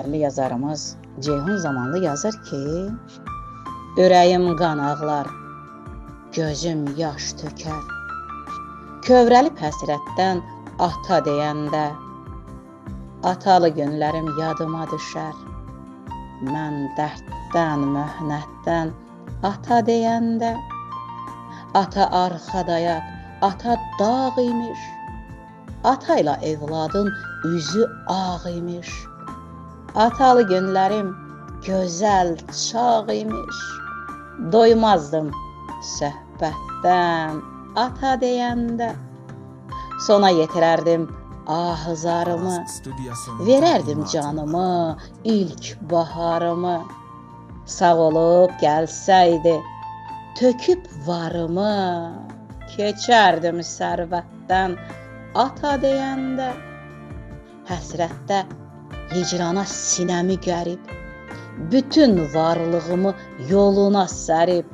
Dəyərli yazarımız Ceyhun Zamanlı yazır ki, ürəyim qan ağlar, gözüm yaş tökər, kövrəlib həsrətdən ata deyəndə, atalı günlərim yadıma düşər, mən dərddən, möhnətdən ata deyəndə, ata arxadayaq, ata dağ imiş, ata ilə evladın üzü ağ imiş, atalı günlərim gözəl çağ imiş, doymazdım söhbətdən ata deyəndə, sona yetirərdim ahızarımı, verərdim canımı, ilk baharımı, sağ olub gəlsəydi, töküb varımı, keçərdim sərvətdən ata deyəndə, həsrətdə hicrana sinəmi gərib, bütün varlığımı yoluna sərib,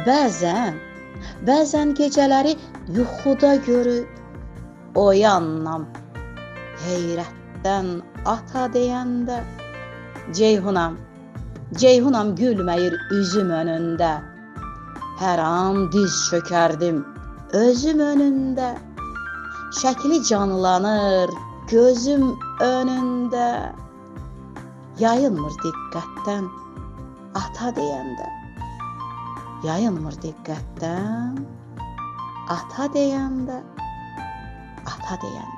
bəzən gecələri yuxuda görüb, oyanam heyrətdən ata deyəndə, Ceyhunam gülməyir üzüm önündə, hər an diz çökərdim özüm önündə, şəkli canlanır gözüm önündə, yayınmır diqqətdən ata deyəndə, yayınmır diqqətdən ata deyəndə, ata deyəndə.